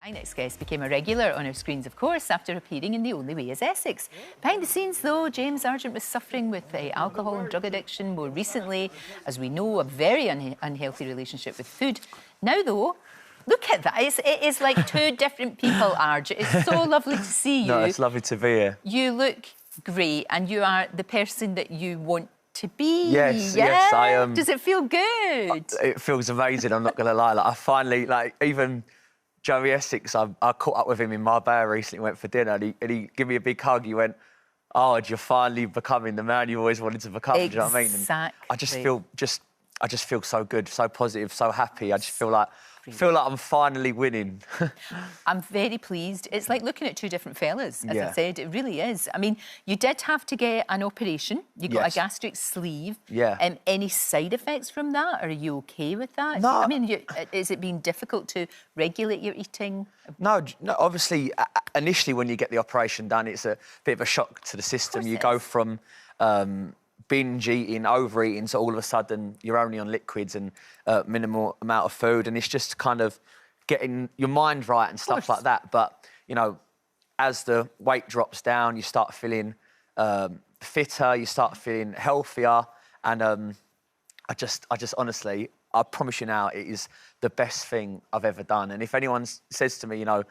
My next guest became a regular on our screens, of course, after appearing in The Only Way Is Essex. Behind the scenes, though, James Argent was suffering with alcohol and drug addiction. More recently, as we know, a very unhealthy relationship with food. Now, though, look at that. It is like two different people, Argent. It's so lovely to see you. No, it's lovely to be here. You look great, and you are the person that you want to be. Yes, yeah? yes, I am. Does it feel good? It feels amazing, I'm not going to lie. Like, I finally, even Joey Essex, I caught up with him in Marbella recently, went for dinner, and he gave me a big hug. He went, "Oh, you're finally becoming the man you always wanted to become." Exactly. Do you know what I mean? And I just feel so good, so positive, so happy. I just feel like I'm finally winning. I'm very pleased. It's like looking at two different fellas, as I Yeah. said. It really is. I mean, you did have to get an operation. You got Yes. a gastric sleeve. Yeah. Any side effects from that? Are you OK with that? No. I mean, is it been difficult to regulate your eating? No, obviously, initially when you get the operation done, it's a bit of a shock to the system. You go from binge eating, overeating, so all of a sudden you're only on liquids and minimal amount of food, and it's just kind of getting your mind right and stuff like that. But, you know, as the weight drops down, you start feeling fitter, you start feeling healthier, and I just honestly, I promise you now, it is the best thing I've ever done. And if anyone says to me, you know,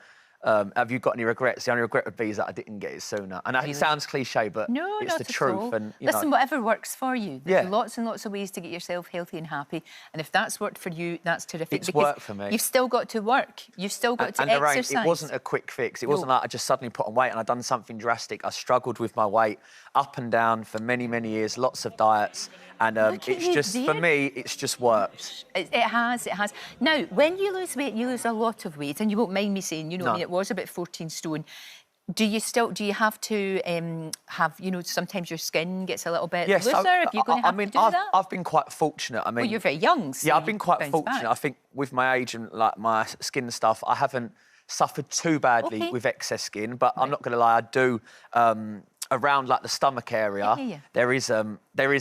have you got any regrets? The only regret would be is that I didn't get it sooner. And it sounds cliche, but No, it's not the at truth. all. And listen, whatever works for you. There's Yeah. lots and lots of ways to get yourself healthy and happy. And if that's worked for you, that's terrific. It's worked for me. You've still got to work. You've still got to Lorraine, exercise. it wasn't a quick fix. It wasn't like I just suddenly put on weight and I'd done something drastic. I struggled with my weight up and down for many, many years, lots of diets. And it's just, for me, it's just worked. It has. Now, when you lose weight, you lose a lot of weight, and you won't mind me saying, you know, No. I mean, it was about 14 stone. Do you have to have, you know, sometimes your skin gets a little bit looser? Are you going to have to do that? I've been quite fortunate. I mean, Well, you're very young, so yeah, I've been quite bounce fortunate. back. I think with my age and like my skin and stuff, I haven't suffered too badly Okay. with excess skin. But I'm not going to lie, I do. Around like the stomach area, Yeah. there is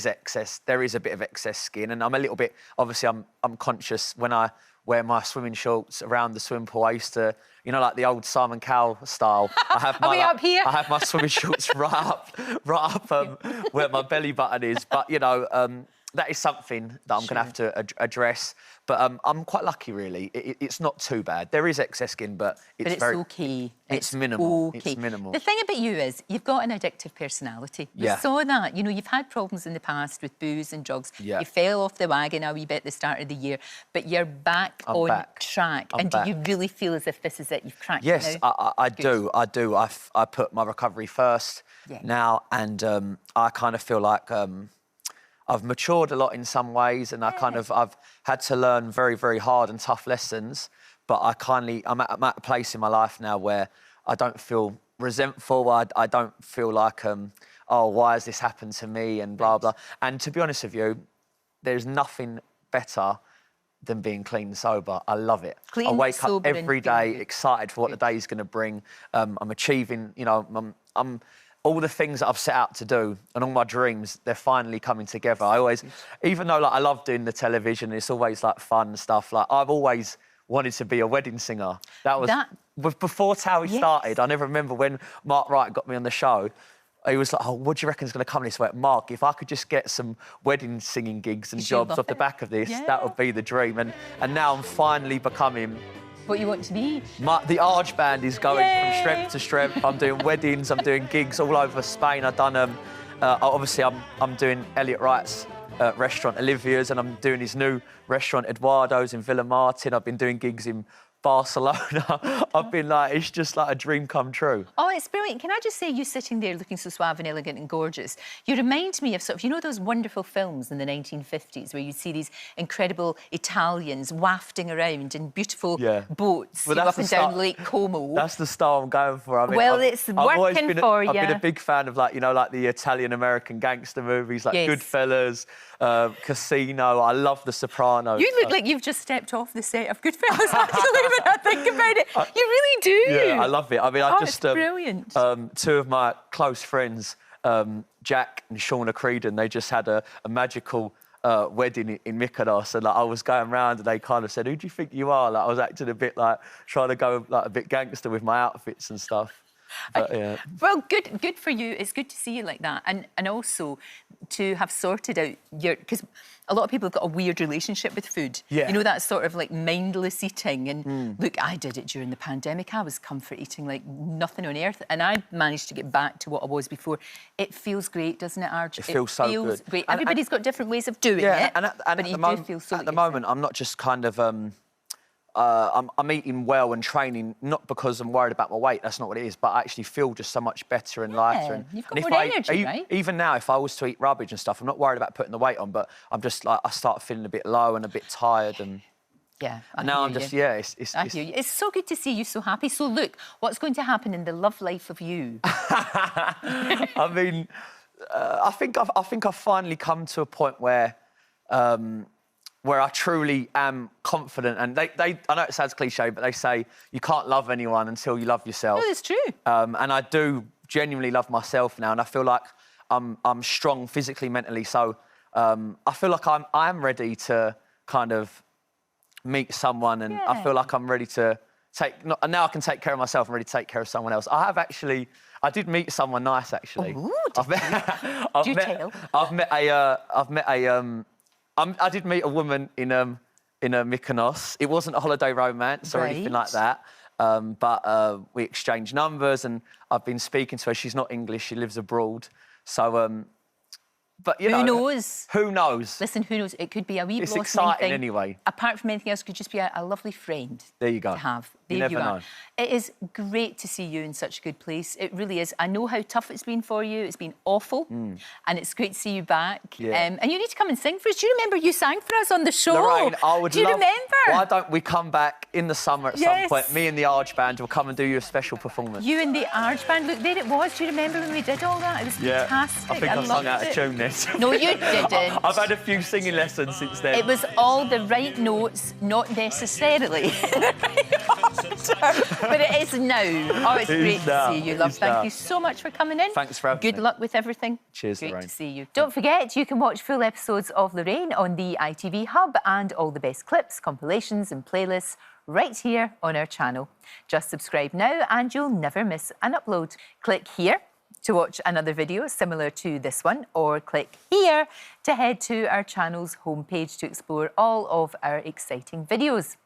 excess. There is a bit of excess skin, and I'm a little bit. Obviously, I'm conscious when I wear my swimming shorts around the swimming pool. I used to, you know, like the old Simon Cowell style. I have my up here? I have my swimming shorts right up where my belly button is. But you know, that is something that I'm going to have to address. But I'm quite lucky, really. It's not too bad. There is excess skin, but it's very OK. It's minimal. OK. It's minimal. The thing about you is you've got an addictive personality. We saw that. You know, you've had problems in the past with booze and drugs. Yeah. You fell off the wagon a wee bit at the start of the year, but you're back on track. I'm and back. do you really feel as if this is it? You've cracked Yes, it now? I do. I put my recovery first now, and I kind of feel like I've matured a lot in some ways, and I've had to learn very, very hard and tough lessons. But I'm at a place in my life now where I don't feel resentful. I don't feel like, oh, why has this happened to me, and blah, blah. And to be honest with you, there's nothing better than being clean and sober. I love it. I wake up every day excited for what the day is going to bring. I'm achieving, you know, I'm all the things that I've set out to do and all my dreams, they're finally coming together. I always, even though like I love doing the television, it's always like fun and stuff. Like I've always wanted to be a wedding singer. That was before Towie started. I never remember when Mark Wright got me on the show. He was like, "Oh, what do you reckon is going to come this way?" Mark, if I could just get some wedding singing gigs and jobs off the back of this, that would be the dream. And now I'm finally becoming what you want to be. The Arg band is going from strength to strength. I'm doing weddings, I'm doing gigs all over Spain. I've done, obviously, I'm doing Elliot Wright's restaurant, Olivia's, and I'm doing his new restaurant, Eduardo's, in Villamartin. I've been doing gigs in Barcelona. I've been like, it's just like a dream come true. Oh, it's brilliant. Can I just say, you sitting there looking so suave and elegant and gorgeous, you remind me of sort of, you know, those wonderful films in the 1950s where you see these incredible Italians wafting around in beautiful boats up and down Lake Como. That's the style I'm going for. I mean, it's working for you. I've been a big fan of, like, you know, like the Italian-American gangster movies, like Goodfellas, Casino. I love The Sopranos. You look like you've just stepped off the set of Goodfellas, actually, when I think about it. You really do. Yeah, I love it. I mean, it's brilliant. Two of my close friends, Jack and Shauna Creedon, they just had a magical wedding in Mykonos, and like, I was going around and they kind of said, "Who do you think you are?" Like, I was acting a bit like trying to go like a bit gangster with my outfits and stuff. But, yeah. Well, good for you. It's good to see you like that, and also to have sorted out your, because a lot of people have got a weird relationship with food. Yeah. You know, that sort of like mindless eating. And look, I did it during the pandemic. I was comfort eating like nothing on earth, and I managed to get back to what I was before. It feels great, doesn't it, Arg? It feels so good. Great. Everybody's got different ways of doing it. And but you do feel so. At the moment, I'm not just kind of. I'm eating well and training, not because I'm worried about my weight, that's not what it is, but I actually feel just so much better and lighter. And, you've got more energy, right? Even now, if I was to eat rubbish and stuff, I'm not worried about putting the weight on, but I'm just like, I start feeling a bit low and a bit tired. And yeah, and now I'm just, yeah, it's so good to see you so happy. So look, what's going to happen in the love life of you? I mean, I think I've finally come to a point where I truly am confident. And I know it sounds cliche, but they say you can't love anyone until you love yourself. No, it's true. And I do genuinely love myself now, and I feel like I'm strong physically, mentally. So I feel like I'm ready to kind of meet someone, and I feel like I'm ready to now I can take care of myself. I'm ready to take care of someone else. I did meet someone nice, actually. Ooh, I did meet a woman in a Mykonos. It wasn't a holiday romance or anything like that, but we exchanged numbers, and I've been speaking to her. She's not English; she lives abroad. So, but you know, who knows? Listen, who knows? It could be a wee It's blossoming exciting thing. anyway. Apart from anything else, it could just be a lovely friend. There you go. To have. You There never are. know. It is great to see you in such a good place. It really is. I know how tough it's been for you. It's been awful, and it's great to see you back. Yeah. And you need to come and sing for us. Do you remember you sang for us on the show? Lorraine, I would Do you love... remember? Why don't we come back in the summer at some point? Me and the Arg band will come and do you a special performance. You and the Arg band. Look, there it was. Do you remember when we did all that? It was fantastic. I think I sung out of tune this. No, you didn't. I've had a few singing lessons since then. It was all the right notes, not necessarily the right order, but it is now. Oh, it's great to see you, love. Thank you so much for coming in. Thanks for having me. Good luck with everything. Cheers, Great Lorraine. to see you. Don't forget, you can watch full episodes of Lorraine on the ITV Hub, and all the best clips, compilations and playlists right here on our channel. Just subscribe now and you'll never miss an upload. Click here to watch another video similar to this one, or click here to head to our channel's homepage to explore all of our exciting videos.